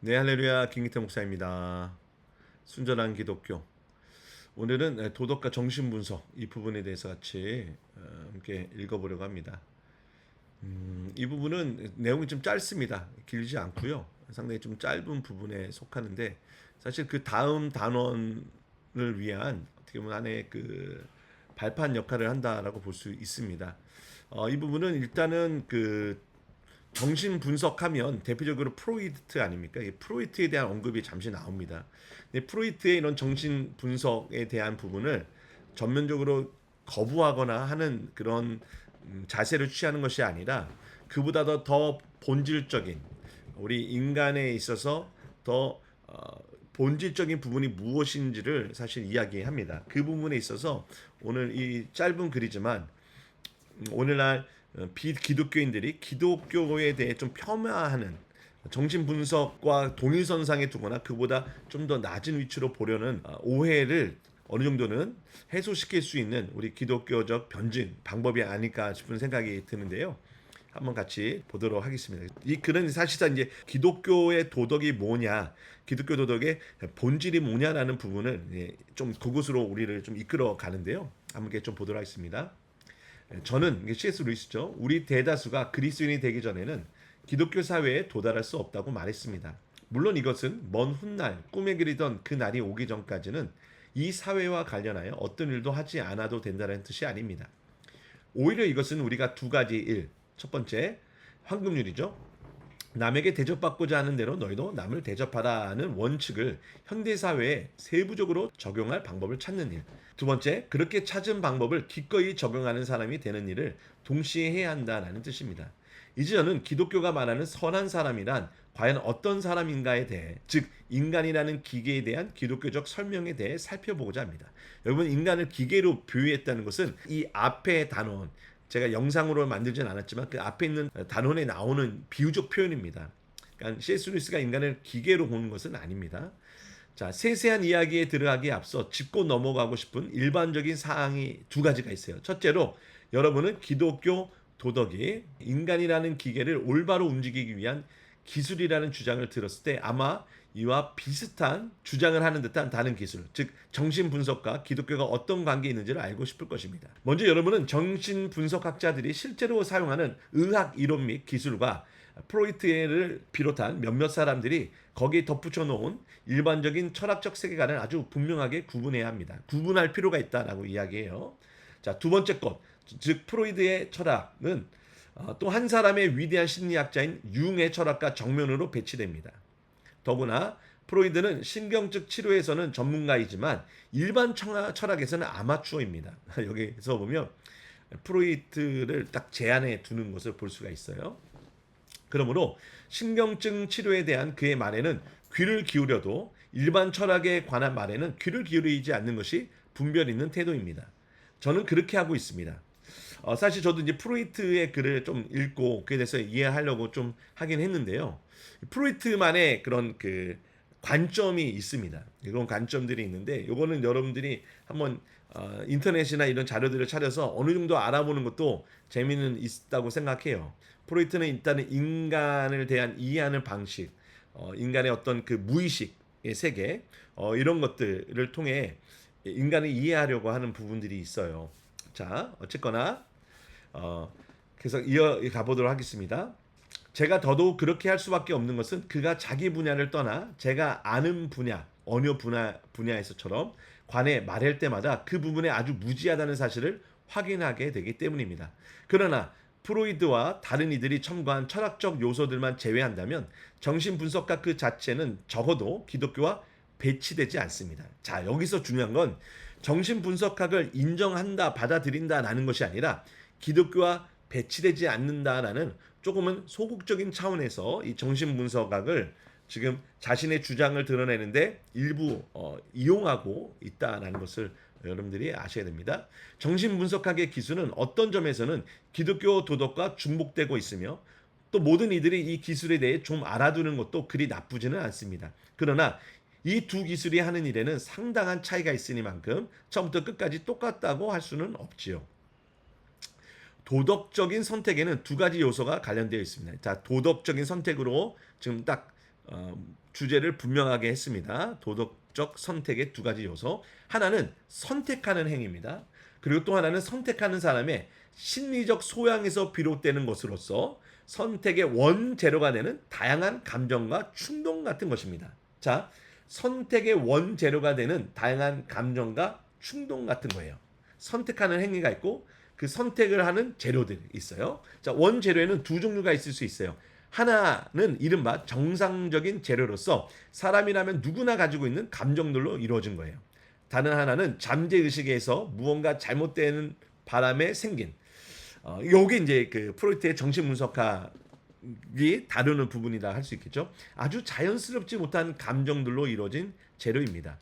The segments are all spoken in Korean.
네, 할렐루야, 김기태 목사입니다. 순전한 기독교. 오늘은 도덕과 정신 분석 이 부분에 대해서 같이 함께 읽어보려고 합니다. 이 부분은 내용이 좀 짧습니다. 길지 않고요. 상당히 좀 짧은 부분에 속하는데 사실 그 다음 단원을 위한 어떻게 보면 하나의 그 발판 역할을 한다라고 볼 수 있습니다. 이 부분은 일단은 그 정신 분석하면 대표적으로 프로이트 아닙니까? 이 프로이트에 대한 언급이 잠시 나옵니다. 근데 프로이트의 이런 정신 분석에 대한 부분을 전면적으로 거부하거나 하는 그런 자세를 취하는 것이 아니라 그보다 더 본질적인 우리 인간에 있어서 더 본질적인 부분이 무엇인지를 사실 이야기합니다. 그 부분에 있어서 오늘 이 짧은 글이지만 오늘날 비기독교인들이 기독교에 대해 좀 폄하하는 정신 분석과 동일선상에 두거나 그보다 좀 더 낮은 위치로 보려는 오해를 어느 정도는 해소시킬 수 있는 우리 기독교적 변증 방법이 아닐까 싶은 생각이 드는데요. 한번 같이 보도록 하겠습니다. 이 글은 사실상 이제 기독교의 도덕이 뭐냐, 기독교 도덕의 본질이 뭐냐라는 부분을 좀 그곳으로 우리를 좀 이끌어 가는데요. 함께 좀 보도록 하겠습니다. 저는 C.S. 루이스죠. 우리 대다수가 그리스도인이 되기 전에는 기독교 사회에 도달할 수 없다고 말했습니다. 물론 이것은 먼 훗날 꿈에 그리던 그 날이 오기 전까지는 이 사회와 관련하여 어떤 일도 하지 않아도 된다는 뜻이 아닙니다. 오히려 이것은 우리가 두 가지 일. 첫 번째, 황금률이죠. 남에게 대접받고자 하는 대로 너희도 남을 대접하라는 원칙을 현대사회에 세부적으로 적용할 방법을 찾는 일. 두 번째, 그렇게 찾은 방법을 기꺼이 적용하는 사람이 되는 일을 동시에 해야 한다는 뜻입니다. 이제 저는 기독교가 말하는 선한 사람이란 과연 어떤 사람인가에 대해, 즉 인간이라는 기계에 대한 기독교적 설명에 대해 살펴보고자 합니다. 여러분, 인간을 기계로 비유했다는 것은 이 앞의 단원, 제가 영상으로 만들진 않았지만 그 앞에 있는 단원에 나오는 비유적 표현입니다. 그러니까 C.S. 루이스가 인간을 기계로 보는 것은 아닙니다. 자, 세세한 이야기에 들어가기에 앞서 짚고 넘어가고 싶은 일반적인 사항이 두 가지가 있어요. 첫째로 여러분은 기독교 도덕이 인간이라는 기계를 올바로 움직이기 위한 기술이라는 주장을 들었을 때 아마 이와 비슷한 주장을 하는 듯한 다른 기술, 즉 정신 분석과 기독교가 어떤 관계에 있는지를 알고 싶을 것입니다. 먼저 여러분은 정신 분석학자들이 실제로 사용하는 의학 이론 및 기술과 프로이트를 비롯한 몇몇 사람들이 거기에 덧붙여 놓은 일반적인 철학적 세계관을 아주 분명하게 구분해야 합니다. 구분할 필요가 있다라고 이야기해요. 자, 두 번째 것, 즉 프로이드의 철학은 또 한 사람의 위대한 심리학자인 융의 철학과 정면으로 배치됩니다. 더구나 프로이드는 신경적 치료에서는 전문가이지만 일반 철학에서는 아마추어입니다. 여기서 보면 프로이트를 딱 제안해 두는 것을 볼 수가 있어요. 그러므로 신경증 치료에 대한 그의 말에는 귀를 기울여도 일반 철학에 관한 말에는 귀를 기울이지 않는 것이 분별 있는 태도입니다. 저는 그렇게 하고 있습니다. 사실 저도 이제 프로이트의 글을 좀 읽고 그에 대해서 이해하려고 좀 하긴 했는데요. 프로이트만의 그런 그 관점이 있습니다. 이런 관점들이 있는데 요거는 여러분들이 한번 인터넷이나 이런 자료들을 찾아서 어느 정도 알아보는 것도 재미는 있다고 생각해요. 프로이트는 일단은 인간을 대한 이해하는 방식, 인간의 어떤 그 무의식의 세계, 이런 것들을 통해 인간을 이해하려고 하는 부분들이 있어요. 자, 어쨌거나 그래서 이어가 보도록 하겠습니다. 제가 더더욱 그렇게 할 수밖에 없는 것은 그가 자기 분야를 떠나 제가 아는 분야, 어느 분야에서처럼 관해 말할 때마다 그 부분에 아주 무지하다는 사실을 확인하게 되기 때문입니다. 그러나 프로이드와 다른 이들이 첨가한 철학적 요소들만 제외한다면 정신분석학 그 자체는 적어도 기독교와 배치되지 않습니다. 자, 여기서 중요한 건 정신분석학을 인정한다, 받아들인다라는 것이 아니라 기독교와 배치되지 않는다라는 조금은 소극적인 차원에서 이 정신분석학을 지금 자신의 주장을 드러내는데 일부 이용하고 있다는 것을 여러분들이 아셔야 됩니다. 정신분석학의 기술은 어떤 점에서는 기독교 도덕과 중복되고 있으며 또 모든 이들이 이 기술에 대해 좀 알아두는 것도 그리 나쁘지는 않습니다. 그러나 이 두 기술이 하는 일에는 상당한 차이가 있으니만큼 처음부터 끝까지 똑같다고 할 수는 없지요. 도덕적인 선택에는 두 가지 요소가 관련되어 있습니다. 자, 도덕적인 선택으로 지금 딱 주제를 분명하게 했습니다. 도덕적 선택의 두 가지 요소. 하나는 선택하는 행위입니다. 그리고 또 하나는 선택하는 사람의 심리적 소양에서 비롯되는 것으로서 선택의 원재료가 되는 다양한 감정과 충동 같은 것입니다. 자, 선택의 원재료가 되는 다양한 감정과 충동 같은 거예요. 선택하는 행위가 있고 그 선택을 하는 재료들이 있어요. 자, 원재료에는 두 종류가 있을 수 있어요. 하나는 이른바 정상적인 재료로서 사람이라면 누구나 가지고 있는 감정들로 이루어진 거예요. 다른 하나는 잠재의식에서 무언가 잘못되는 바람에 생긴 요게 이제 그 프로이트의 정신분석학이 다루는 부분이다 할 수 있겠죠. 아주 자연스럽지 못한 감정들로 이루어진 재료입니다.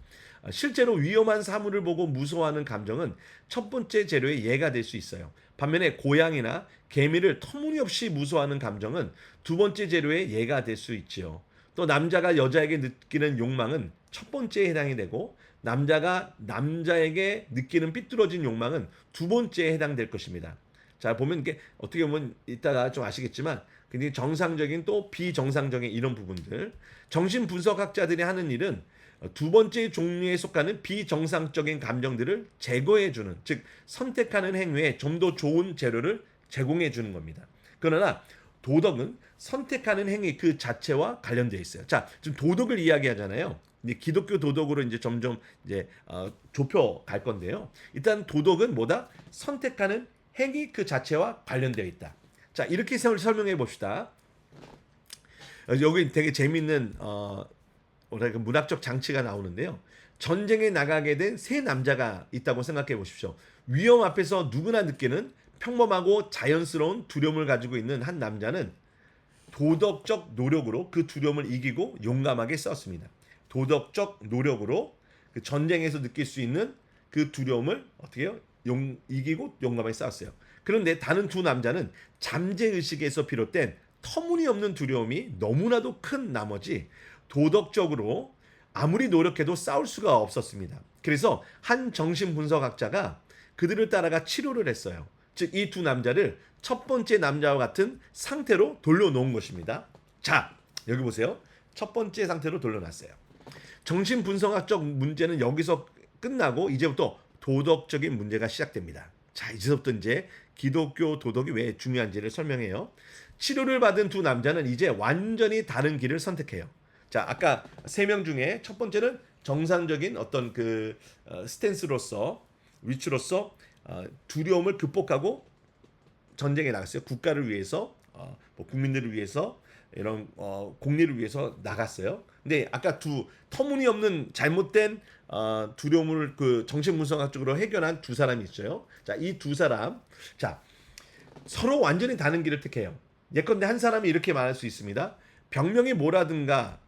실제로 위험한 사물을 보고 무서워하는 감정은 첫 번째 재료의 예가 될 수 있어요. 반면에 고양이나 개미를 터무니없이 무서워하는 감정은 두 번째 재료의 예가 될 수 있지요. 또 남자가 여자에게 느끼는 욕망은 첫 번째에 해당이 되고 남자가 남자에게 느끼는 삐뚤어진 욕망은 두 번째에 해당될 것입니다. 자, 보면 이게 어떻게 보면 이따가 좀 아시겠지만 굉장히 정상적인 또 비정상적인 이런 부분들. 정신분석학자들이 하는 일은 두 번째 종류에 속하는 비정상적인 감정들을 제거해 주는, 즉 선택하는 행위에 좀 더 좋은 재료를 제공해 주는 겁니다. 그러나 도덕은 선택하는 행위 그 자체와 관련되어 있어요. 자, 지금 도덕을 이야기하잖아요. 이제 기독교 도덕으로 이제 점점 이제 좁혀 갈 건데요. 일단 도덕은 뭐다? 선택하는 행위 그 자체와 관련되어 있다. 자, 이렇게 설명해 봅시다. 여기 되게 재밌는 뭐랄까 문학적 장치가 나오는데요. 전쟁에 나가게 된 세 남자가 있다고 생각해 보십시오. 위험 앞에서 누구나 느끼는 평범하고 자연스러운 두려움을 가지고 있는 한 남자는 도덕적 노력으로 그 두려움을 이기고 용감하게 싸웠습니다. 도덕적 노력으로 그 전쟁에서 느낄 수 있는 그 두려움을 어떻게 해요? 이기고 용감하게 싸웠어요. 그런데 다른 두 남자는 잠재의식에서 비롯된 터무니없는 두려움이 너무나도 큰 나머지 도덕적으로 아무리 노력해도 싸울 수가 없었습니다. 그래서 한 정신분석학자가 그들을 따라가 치료를 했어요. 즉, 이 두 남자를 첫 번째 남자와 같은 상태로 돌려놓은 것입니다. 자, 여기 보세요. 첫 번째 상태로 돌려놨어요. 정신분석학적 문제는 여기서 끝나고 이제부터 도덕적인 문제가 시작됩니다. 자, 이제부터 이제 기독교 도덕이 왜 중요한지를 설명해요. 치료를 받은 두 남자는 이제 완전히 다른 길을 선택해요. 자, 아까 세 명 중에 첫 번째는 정상적인 어떤 그 스탠스로서 위치로서 두려움을 극복하고 전쟁에 나갔어요. 국가를 위해서 뭐 국민들을 위해서 이런 공리를 위해서 나갔어요. 근데 아까 두 터무니없는 잘못된 두려움을 그 정신분석학적으로 해결한 두 사람이 있어요. 자, 이 두 사람, 자, 서로 완전히 다른 길을 택해요. 예컨대 한 사람이 이렇게 말할 수 있습니다. 병명이 뭐라든가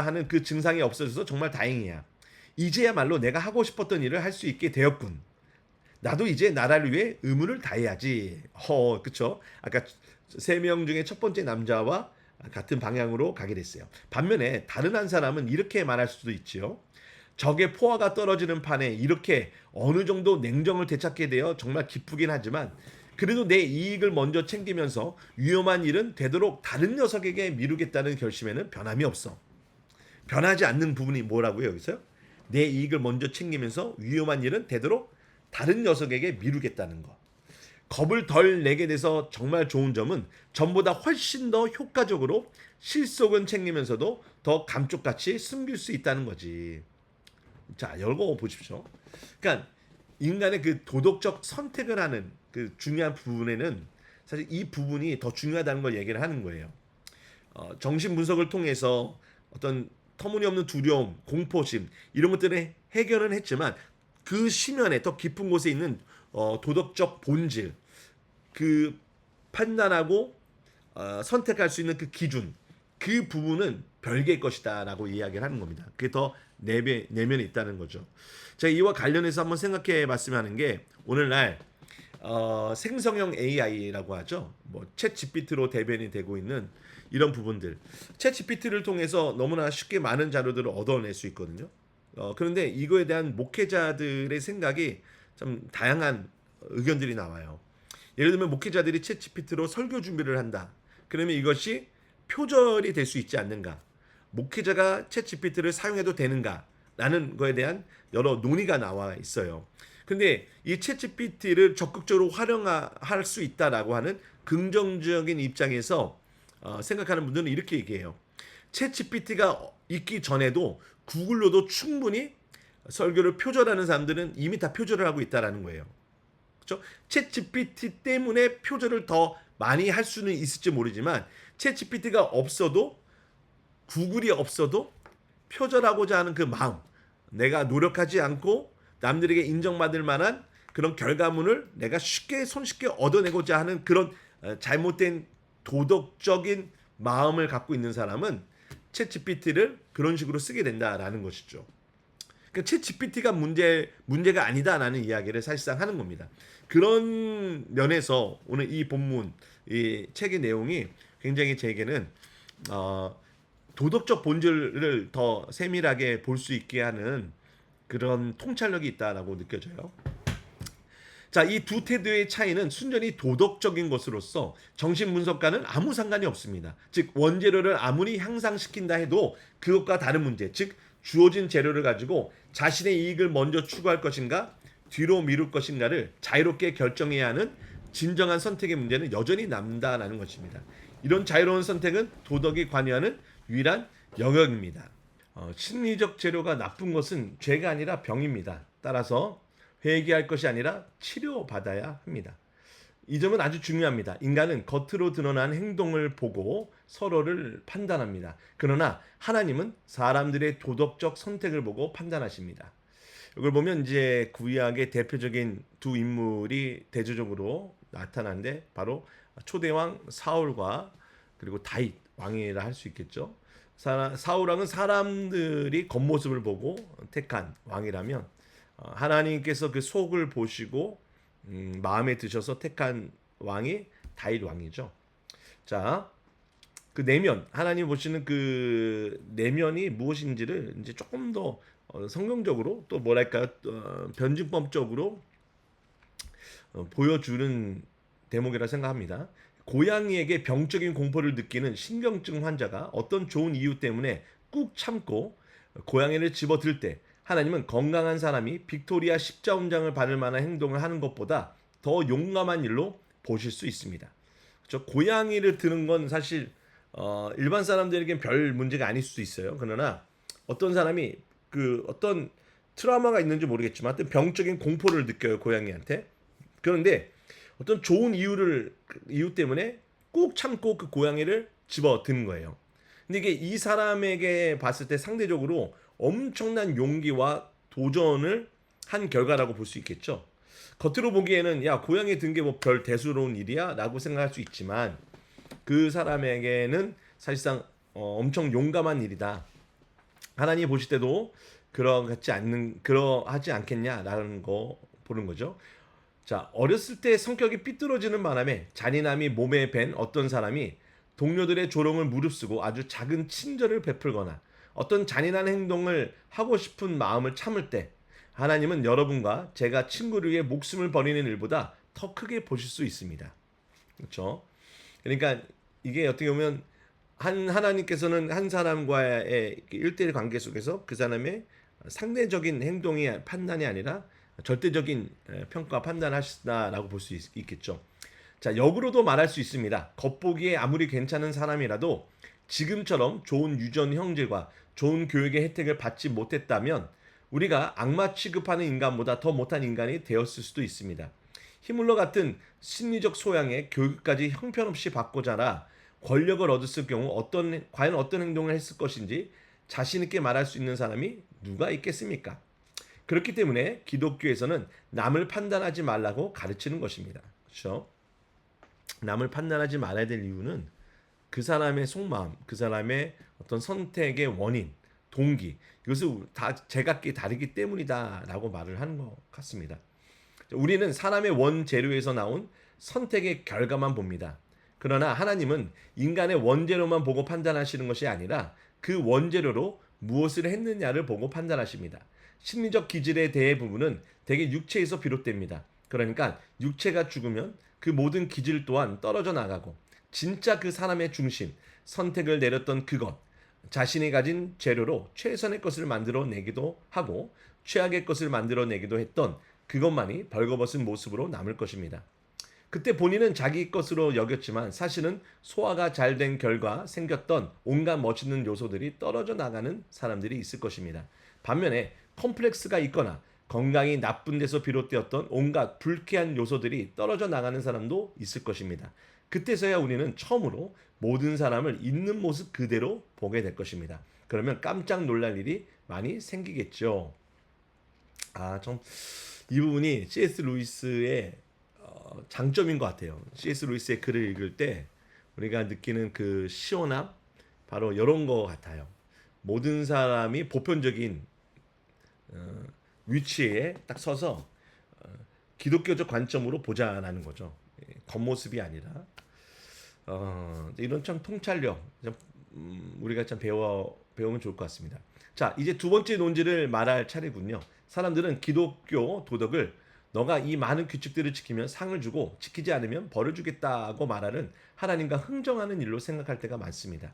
하는 그 증상이 없어져서 정말 다행이야. 이제야말로 내가 하고 싶었던 일을 할 수 있게 되었군. 나도 이제 나라를 위해 의무를 다해야지. 그쵸? 아까 세 명 중에 첫 번째 남자와 같은 방향으로 가게 됐어요. 반면에 다른 한 사람은 이렇게 말할 수도 있지요. 적의 포화가 떨어지는 판에 이렇게 어느 정도 냉정을 되찾게 되어 정말 기쁘긴 하지만 그래도 내 이익을 먼저 챙기면서 위험한 일은 되도록 다른 녀석에게 미루겠다는 결심에는 변함이 없어. 변하지 않는 부분이 뭐라고요, 여기서요? 내 이익을 먼저 챙기면서 위험한 일은 되도록 다른 녀석에게 미루겠다는 것. 겁을 덜 내게 돼서 정말 좋은 점은 전보다 훨씬 더 효과적으로 실속은 챙기면서도 더 감쪽같이 숨길 수 있다는 거지. 자, 열거 보십시오. 그러니까 인간의 그 도덕적 선택을 하는 그 중요한 부분에는 사실 이 부분이 더 중요하다는 걸 얘기를 하는 거예요. 정신 분석을 통해서 어떤 터무니없는 두려움, 공포심 이런 것들을 해결은 했지만 그 심연에 더 깊은 곳에 있는 도덕적 본질, 그 판단하고 선택할 수 있는 그 기준, 그 부분은 별개의 것이다라고 이야기를 하는 겁니다. 그게 더 내면에 있다는 거죠. 제가 이와 관련해서 한번 생각해 봤으면 하는 게 오늘날 생성형 AI라고 하죠. 뭐 챗GPT로 대변이 되고 있는 이런 부분들. 챗GPT를 통해서 너무나 쉽게 많은 자료들을 얻어낼 수 있거든요. 그런데 이거에 대한 목회자들의 생각이 좀 다양한 의견들이 나와요. 예를 들면 목회자들이 챗GPT로 설교 준비를 한다. 그러면 이것이 표절이 될 수 있지 않는가? 목회자가 챗GPT를 사용해도 되는가라는 거에 대한 여러 논의가 나와 있어요. 근데 이 챗GPT를 적극적으로 활용할 수 있다라고 하는 긍정적인 입장에서 생각하는 분들은 이렇게 얘기해요. 챗GPT가 있기 전에도 구글로도 충분히 설교를 표절하는 사람들은 이미 다 표절을 하고 있다라는 거예요. 그렇죠? 챗GPT 때문에 표절을 더 많이 할 수는 있을지 모르지만 챗GPT가 없어도 구글이 없어도 표절하고자 하는 그 마음, 내가 노력하지 않고 남들에게 인정받을 만한 그런 결과물을 내가 손쉽게 얻어내고자 하는 그런 잘못된 도덕적인 마음을 갖고 있는 사람은 챗GPT를 그런 식으로 쓰게 된다라는 것이죠. 그러니까 챗GPT가 문제가 아니다라는 이야기를 사실상 하는 겁니다. 그런 면에서 오늘 이 본문, 이 책의 내용이 굉장히 제게는 도덕적 본질을 더 세밀하게 볼 수 있게 하는 그런 통찰력이 있다라고 느껴져요. 자, 이 두 태도의 차이는 순전히 도덕적인 것으로서 정신분석과는 아무 상관이 없습니다. 즉 원재료를 아무리 향상시킨다 해도 그것과 다른 문제, 즉 주어진 재료를 가지고 자신의 이익을 먼저 추구할 것인가 뒤로 미룰 것인가를 자유롭게 결정해야 하는 진정한 선택의 문제는 여전히 남다라는 것입니다. 이런 자유로운 선택은 도덕이 관여하는 유일한 영역입니다. 심리적 재료가 나쁜 것은 죄가 아니라 병입니다. 따라서 회개할 것이 아니라 치료받아야 합니다. 이 점은 아주 중요합니다. 인간은 겉으로 드러난 행동을 보고 서로를 판단합니다. 그러나 하나님은 사람들의 도덕적 선택을 보고 판단하십니다. 이걸 보면 이제 구약의 대표적인 두 인물이 대조적으로 나타나는데 바로 초대왕 사울과 그리고 다윗 왕이라 할 수 있겠죠. 사울 왕은 사람들이 겉모습을 보고 택한 왕이라면 하나님께서 그 속을 보시고 마음에 드셔서 택한 왕이 다윗 왕이죠. 자, 그 내면, 하나님 보시는 그 내면이 무엇인지를 이제 조금 더 성경적으로 또 뭐랄까 변증법적으로 보여주는 대목이라 생각합니다. 고양이에게 병적인 공포를 느끼는 신경증 환자가 어떤 좋은 이유 때문에 꾹 참고 고양이를 집어들 때 하나님은 건강한 사람이 빅토리아 십자훈장을 받을 만한 행동을 하는 것보다 더 용감한 일로 보실 수 있습니다. 그렇죠? 고양이를 드는 건 사실 일반 사람들에겐 별 문제가 아닐 수도 있어요. 그러나 어떤 사람이 그 어떤 트라우마가 있는지 모르겠지만 어떤 병적인 공포를 느껴요, 고양이한테. 그런데 어떤 좋은 이유 때문에 꾹 참고 그 고양이를 집어 드는 거예요. 근데 이게 이 사람에게 봤을 때 상대적으로 엄청난 용기와 도전을 한 결과라고 볼 수 있겠죠. 겉으로 보기에는 야 고양이 든 게 뭐 별 대수로운 일이야 라고 생각할 수 있지만 그 사람에게는 사실상 엄청 용감한 일이다. 하나님 보실 때도 그러하지 않겠냐라는 거 보는 거죠. 자, 어렸을 때 성격이 삐뚤어지는 바람에 잔인함이 몸에 밴 어떤 사람이 동료들의 조롱을 무릅쓰고 아주 작은 친절을 베풀거나 어떤 잔인한 행동을 하고 싶은 마음을 참을 때 하나님은 여러분과 제가 친구를 위해 목숨을 버리는 일보다 더 크게 보실 수 있습니다. 그렇죠? 그러니까 이게 어떻게 보면 하나님께서는 한 사람과의 1대1 관계 속에서 그 사람의 상대적인 행동이 판단이 아니라 절대적인 평가 판단하시다라고 볼 수 있겠죠. 자, 역으로도 말할 수 있습니다. 겉보기에 아무리 괜찮은 사람이라도 지금처럼 좋은 유전 형질과 좋은 교육의 혜택을 받지 못했다면 우리가 악마 취급하는 인간보다 더 못한 인간이 되었을 수도 있습니다. 히물러 같은 심리적 소양의 교육까지 형편없이 받고 자라 권력을 얻었을 경우 과연 어떤 행동을 했을 것인지 자신 있게 말할 수 있는 사람이 누가 있겠습니까? 그렇기 때문에 기독교에서는 남을 판단하지 말라고 가르치는 것입니다. 그렇죠? 남을 판단하지 말아야 될 이유는 그 사람의 속마음, 그 사람의 어떤 선택의 원인, 동기, 이것을 다 제각기 다르기 때문이다라고 말을 하는 것 같습니다. 우리는 사람의 원재료에서 나온 선택의 결과만 봅니다. 그러나 하나님은 인간의 원재료만 보고 판단하시는 것이 아니라 그 원재료로 무엇을 했느냐를 보고 판단하십니다. 심리적 기질에 대해 부분은 대개 육체에서 비롯됩니다. 그러니까 육체가 죽으면 그 모든 기질 또한 떨어져 나가고 진짜 그 사람의 중심, 선택을 내렸던 그것, 자신이 가진 재료로 최선의 것을 만들어내기도 하고 최악의 것을 만들어내기도 했던 그것만이 벌거벗은 모습으로 남을 것입니다. 그때 본인은 자기 것으로 여겼지만 사실은 소화가 잘 된 결과 생겼던 온갖 멋있는 요소들이 떨어져 나가는 사람들이 있을 것입니다. 반면에 컴플렉스가 있거나 건강이 나쁜 데서 비롯되었던 온갖 불쾌한 요소들이 떨어져 나가는 사람도 있을 것입니다. 그때서야 우리는 처음으로 모든 사람을 있는 모습 그대로 보게 될 것입니다. 그러면 깜짝 놀랄 일이 많이 생기겠죠. 좀 이 부분이 C.S. 루이스의 장점인 것 같아요. C.S. 루이스의 글을 읽을 때 우리가 느끼는 그 시원함, 바로 이런 거 같아요. 모든 사람이 보편적인 위치에 딱 서서 기독교적 관점으로 보자라는 거죠. 겉모습이 아니라 이런 참 통찰력 우리가 참 배우면 좋을 것 같습니다. 자, 이제 두 번째 논지를 말할 차례군요. 사람들은 기독교 도덕을 너가 이 많은 규칙들을 지키면 상을 주고 지키지 않으면 벌을 주겠다고 말하는 하나님과 흥정하는 일로 생각할 때가 많습니다.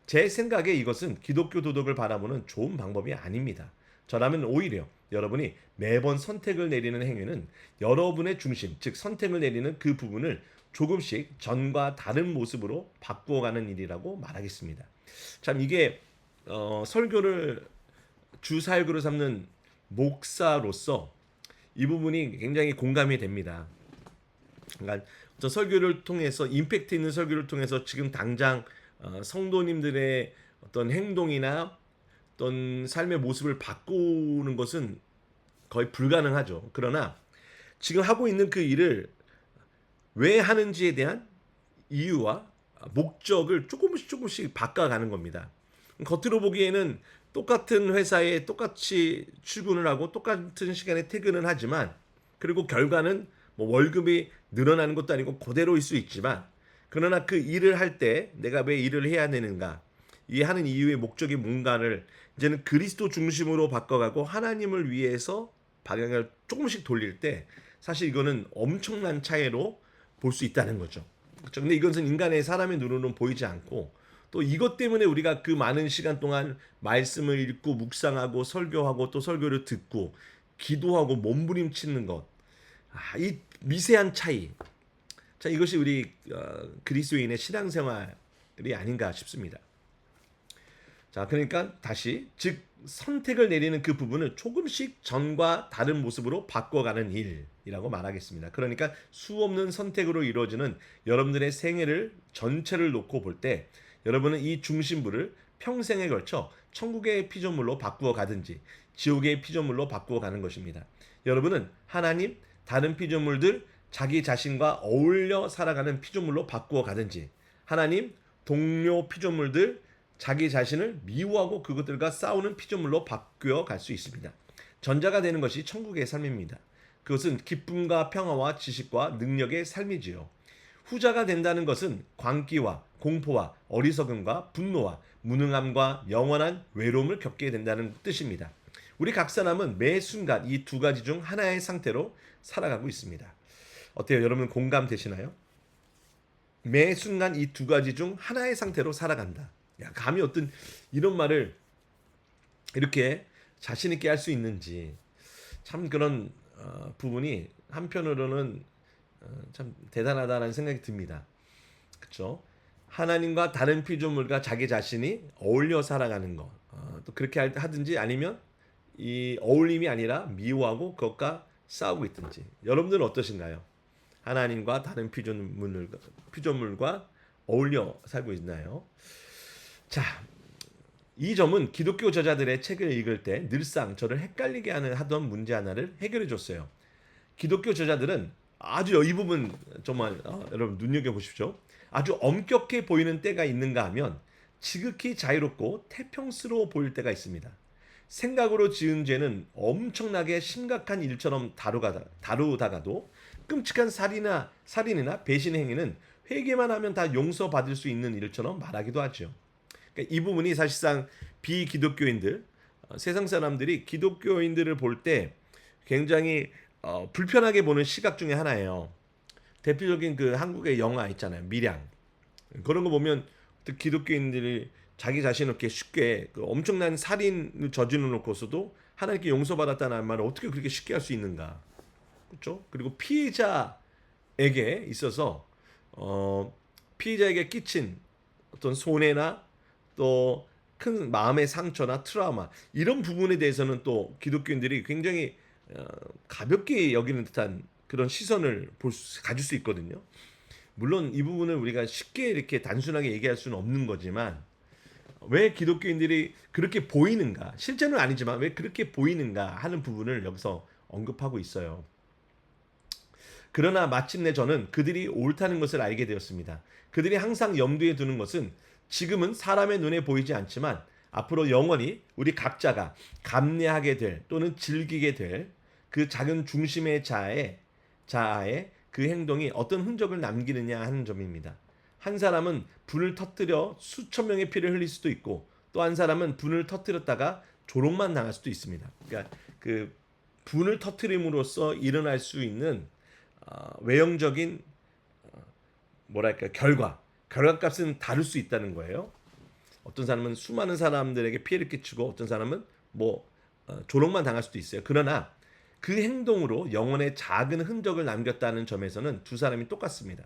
제 생각에 이것은 기독교 도덕을 바라보는 좋은 방법이 아닙니다. 저라면 오히려 여러분이 매번 선택을 내리는 행위는 여러분의 중심, 즉 선택을 내리는 그 부분을 조금씩 전과 다른 모습으로 바꾸어가는 일이라고 말하겠습니다. 참 이게 설교를 주사역으로 삼는 목사로서 이 부분이 굉장히 공감이 됩니다. 그러니까 저 설교를 통해서 임팩트 있는 설교를 통해서 지금 당장 성도님들의 어떤 행동이나 어떤 삶의 모습을 바꾸는 것은 거의 불가능하죠. 그러나 지금 하고 있는 그 일을 왜 하는지에 대한 이유와 목적을 조금씩 바꿔가는 겁니다. 겉으로 보기에는 똑같은 회사에 똑같이 출근을 하고 똑같은 시간에 퇴근을 하지만 그리고 결과는 뭐 월급이 늘어나는 것도 아니고 그대로일 수 있지만 그러나 그 일을 할 때 내가 왜 일을 해야 되는가 이 하는 이유의 목적이 뭔가를 이제는 그리스도 중심으로 바꿔가고 하나님을 위해서 방향을 조금씩 돌릴 때 사실 이거는 엄청난 차이로 볼 수 있다는 거죠. 그렇죠? 근데 이것은 인간의 사람의 눈으로는 보이지 않고 또 이것 때문에 우리가 그 많은 시간 동안 말씀을 읽고 묵상하고 설교하고 또 설교를 듣고 기도하고 몸부림치는 것, 이 미세한 차이, 자 이것이 우리 그리스도인의 신앙생활이 아닌가 싶습니다. 자 그러니까 다시 즉 선택을 내리는 그 부분을 조금씩 전과 다른 모습으로 바꿔가는 일이라고 말하겠습니다. 그러니까 수없는 선택으로 이루어지는 여러분들의 생애를 전체를 놓고 볼 때 여러분은 이 중심부를 평생에 걸쳐 천국의 피조물로 바꾸어 가든지 지옥의 피조물로 바꾸어 가는 것입니다. 여러분은 하나님, 다른 피조물들, 자기 자신과 어울려 살아가는 피조물로 바꾸어 가든지 하나님, 동료 피조물들, 자기 자신을 미워하고 그것들과 싸우는 피조물로 바뀌어 갈 수 있습니다. 전자가 되는 것이 천국의 삶입니다. 그것은 기쁨과 평화와 지식과 능력의 삶이지요. 후자가 된다는 것은 광기와 공포와 어리석음과 분노와 무능함과 영원한 외로움을 겪게 된다는 뜻입니다. 우리 각 사람은 매 순간 이 두 가지 중 하나의 상태로 살아가고 있습니다. 어때요? 여러분 공감되시나요? 매 순간 이 두 가지 중 하나의 상태로 살아간다. 야, 감히 어떤 이런 말을 이렇게 자신 있게 할 수 있는지 참 그런 부분이 한편으로는 참 대단하다는 생각이 듭니다. 그렇죠? 하나님과 다른 피조물과 자기 자신이 어울려 살아가는 것. 또 그렇게 하든지 아니면 이 어울림이 아니라 미워하고 그것과 싸우고 있든지. 여러분들은 어떠신가요? 하나님과 다른 피조물과 어울려 살고 있나요? 자, 이 점은 기독교 저자들의 책을 읽을 때 늘상 저를 헷갈리게 하던 문제 하나를 해결해 줬어요. 기독교 저자들은 아주 이 부분 정말 여러분 눈여겨보십시오. 아주 엄격해 보이는 때가 있는가 하면 지극히 자유롭고 태평스러워 보일 때가 있습니다. 생각으로 지은 죄는 엄청나게 심각한 일처럼 다루다가도 끔찍한 살인이나 배신 행위는 회개만 하면 다 용서받을 수 있는 일처럼 말하기도 하죠. 그러니까 이 부분이 사실상 비기독교인들, 세상 사람들이 기독교인들을 볼 때 굉장히 불편하게 보는 시각 중에 하나예요. 대표적인 그 한국의 영화 있잖아요. 밀양. 그런 거 보면 특히 기독교인들이 자기 자신을 이렇게 쉽게 그 엄청난 살인을 저지르 놓고서도 하나님께 용서받았다는 말을 어떻게 그렇게 쉽게 할 수 있는가? 그렇죠? 그리고 피해자에게 있어서 피해자에게 끼친 어떤 손해나 또 큰 마음의 상처나 트라우마 이런 부분에 대해서는 또 기독교인들이 굉장히 가볍게 여기는 듯한 그런 시선을 가질 수 있거든요. 물론 이 부분을 우리가 쉽게 이렇게 단순하게 얘기할 수는 없는 거지만 왜 기독교인들이 그렇게 보이는가, 실제는 아니지만 왜 그렇게 보이는가 하는 부분을 여기서 언급하고 있어요. 그러나 마침내 저는 그들이 옳다는 것을 알게 되었습니다. 그들이 항상 염두에 두는 것은 지금은 사람의 눈에 보이지 않지만 앞으로 영원히 우리 각자가 감내하게 될 또는 즐기게 될 그 작은 중심의 자아의 그 행동이 어떤 흔적을 남기느냐 하는 점입니다. 한 사람은 분을 터뜨려 수천 명의 피를 흘릴 수도 있고 또 한 사람은 분을 터뜨렸다가 조롱만 당할 수도 있습니다. 그러니까 그 분을 터뜨림으로써 일어날 수 있는 외형적인 뭐랄까 결과값은 다를 수 있다는 거예요. 어떤 사람은 수많은 사람들에게 피해를 끼치고 어떤 사람은 조롱만 당할 수도 있어요. 그러나 그 행동으로 영혼의 작은 흔적을 남겼다는 점에서는 두 사람이 똑같습니다.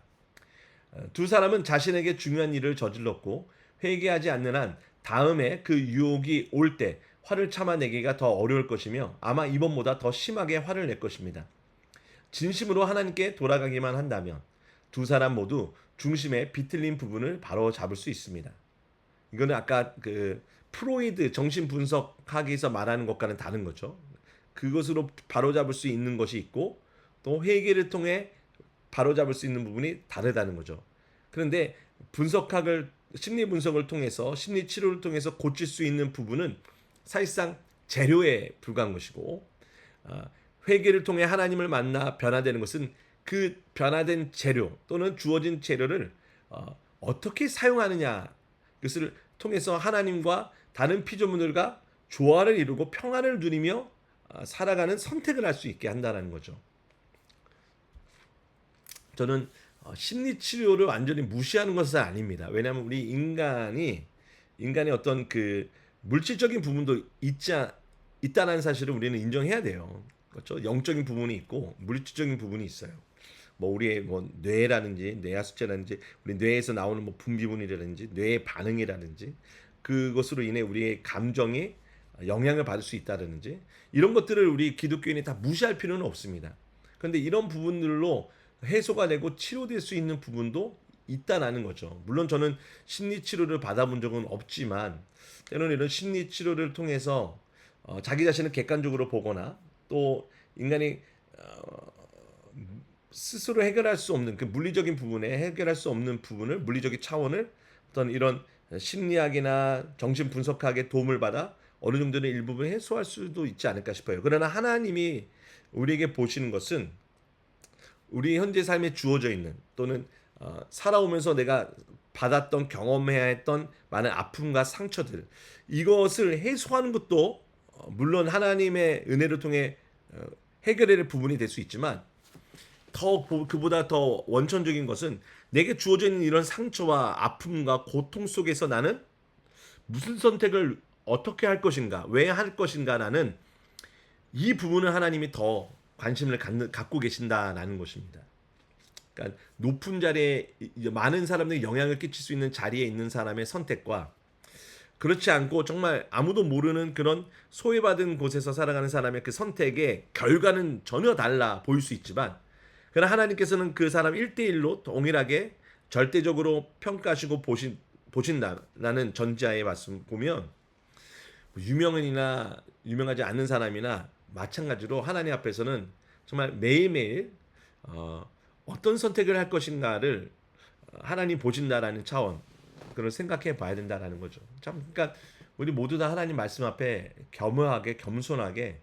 두 사람은 자신에게 중요한 일을 저질렀고 회개하지 않는 한 다음에 그 유혹이 올 때 화를 참아내기가 더 어려울 것이며 아마 이번보다 더 심하게 화를 낼 것입니다. 진심으로 하나님께 돌아가기만 한다면 두 사람 모두 중심의 비틀린 부분을 바로 잡을 수 있습니다. 이거는 아까 그 프로이드 정신분석학에서 말하는 것과는 다른 거죠. 그것으로 바로잡을 수 있는 것이 있고 또 회개를 통해 바로잡을 수 있는 부분이 다르다는 거죠. 그런데 심리 분석을 통해서 심리 치료를 통해서 고칠 수 있는 부분은 사실상 재료에 불과한 것이고 회개를 통해 하나님을 만나 변화되는 것은 그 변화된 재료 또는 주어진 재료를 어떻게 사용하느냐 그것을 통해서 하나님과 다른 피조물들과 조화를 이루고 평안을 누리며 살아가는 선택을 할 수 있게 한다는 거죠. 저는 심리 치료를 완전히 무시하는 것은 아닙니다. 왜냐하면 우리 인간의 어떤 그 물질적인 부분도 있다는 사실을 우리는 인정해야 돼요. 그렇죠? 영적인 부분이 있고 물질적인 부분이 있어요. 우리의 뇌라든지 뇌하수체라든지 우리 뇌에서 나오는 분비분이라든지 뇌의 반응이라든지 그것으로 인해 우리의 감정이 영향을 받을 수 있다든지 이런 것들을 우리 기독교인이 다 무시할 필요는 없습니다. 그런데 이런 부분들로 해소가 되고 치료될 수 있는 부분도 있다는 거죠. 물론 저는 심리 치료를 받아본 적은 없지만 때로는 이런 심리 치료를 통해서 자기 자신을 객관적으로 보거나 또 인간이 스스로 해결할 수 없는 그 물리적인 부분에 해결할 수 없는 부분을 물리적인 차원을 어떤 이런 심리학이나 정신 분석학의 도움을 받아 어느 정도는 일부분 해소할 수도 있지 않을까 싶어요. 그러나 하나님이 우리에게 보시는 것은 우리 현재 삶에 주어져 있는 또는 살아오면서 내가 받았던 경험해야 했던 많은 아픔과 상처들 이것을 해소하는 것도 물론 하나님의 은혜를 통해 해결될 부분이 될 수 있지만 그보다 더 원천적인 것은 내게 주어져 있는 이런 상처와 아픔과 고통 속에서 나는 무슨 선택을 어떻게 할 것인가, 왜 할 것인가라는 이 부분을 하나님이 더 관심을 갖고 계신다라는 것입니다. 그러니까 높은 자리에 많은 사람들이 영향을 끼칠 수 있는 자리에 있는 사람의 선택과 그렇지 않고 정말 아무도 모르는 그런 소외받은 곳에서 살아가는 사람의 그 선택의 결과는 전혀 달라 보일 수 있지만 그러나 하나님께서는 그 사람 1대1로 동일하게 절대적으로 평가하시고 보신다라는 전제하에 말씀 보면 유명인이나 유명하지 않는 사람이나 마찬가지로 하나님 앞에서는 정말 매일매일 어떤 선택을 할 것인가를 하나님 보신다라는 차원 그걸 생각해 봐야 된다라는 거죠. 참 그러니까 우리 모두 다 하나님 말씀 앞에 겸허하게 겸손하게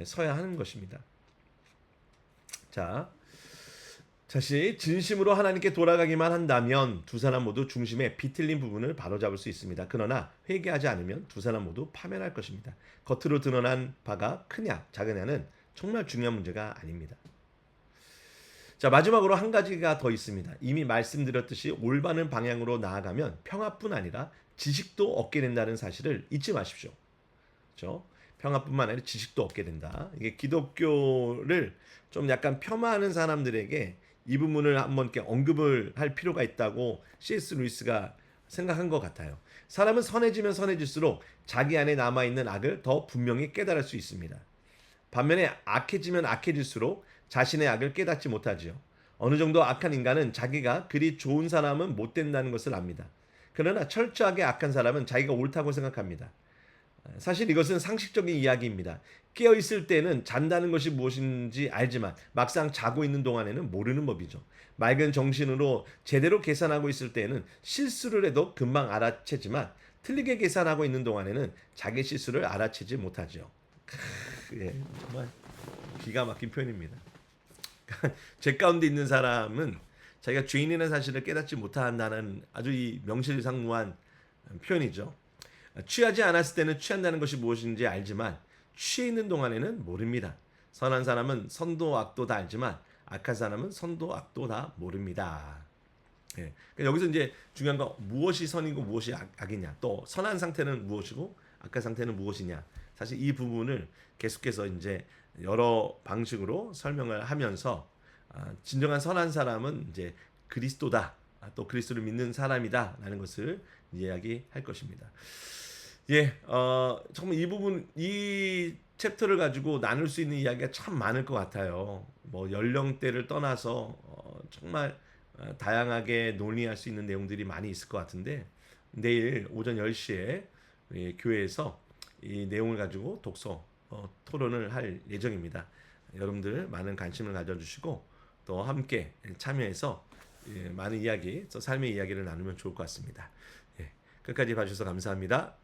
서야 하는 것입니다. 자, 다시 진심으로 하나님께 돌아가기만 한다면 두 사람 모두 중심에 비틀린 부분을 바로잡을 수 있습니다. 그러나 회개하지 않으면 두 사람 모두 파멸할 것입니다. 겉으로 드러난 바가 크냐 작으냐는 정말 중요한 문제가 아닙니다. 자, 마지막으로 한 가지가 더 있습니다. 이미 말씀드렸듯이 올바른 방향으로 나아가면 평화뿐 아니라 지식도 얻게 된다는 사실을 잊지 마십시오. 그렇죠? 평화뿐만 아니라 지식도 얻게 된다. 이게 기독교를 좀 약간 폄하하는 사람들에게 이 부분을 한번 이렇게 언급을 할 필요가 있다고 C.S. 루이스가 생각한 것 같아요. 사람은 선해지면 선해질수록 자기 안에 남아있는 악을 더 분명히 깨달을 수 있습니다. 반면에 악해지면 악해질수록 자신의 악을 깨닫지 못하지요. 어느 정도 악한 인간은 자기가 그리 좋은 사람은 못 된다는 것을 압니다. 그러나 철저하게 악한 사람은 자기가 옳다고 생각합니다. 사실 이것은 상식적인 이야기입니다. 깨어 있을 때는 잔다는 것이 무엇인지 알지만 막상 자고 있는 동안에는 모르는 법이죠. 맑은 정신으로 제대로 계산하고 있을 때에는 실수를 해도 금방 알아채지만 틀리게 계산하고 있는 동안에는 자기 실수를 알아채지 못하죠. 예, 정말 기가 막힌 표현입니다. 죄 가운데 있는 사람은 자기가 죄인이라는 사실을 깨닫지 못한다는 아주 이 명실상부한 표현이죠. 취하지 않았을 때는 취한다는 것이 무엇인지 알지만 취해 있는 동안에는 모릅니다. 선한 사람은 선도 악도 다 알지만 악한 사람은 선도 악도 다 모릅니다. 예. 그러니까 여기서 이제 중요한 건 무엇이 선이고 무엇이 악이냐, 또 선한 상태는 무엇이고 악한 상태는 무엇이냐. 사실 이 부분을 계속해서 이제 여러 방식으로 설명을 하면서 진정한 선한 사람은 이제 그리스도다, 또 그리스도를 믿는 사람이다라는 것을 이야기할 것입니다. 예, 정말 이 부분, 이 챕터를 가지고 나눌 수 있는 이야기가 참 많을 것 같아요. 뭐 연령대를 떠나서 정말 다양하게 논의할 수 있는 내용들이 많이 있을 것 같은데 내일 오전 10시에 교회에서 이 내용을 가지고 독서 토론을 할 예정입니다. 여러분들 많은 관심을 가져주시고 또 함께 참여해서 많은 이야기, 또 삶의 이야기를 나누면 좋을 것 같습니다. 예, 끝까지 봐주셔서 감사합니다.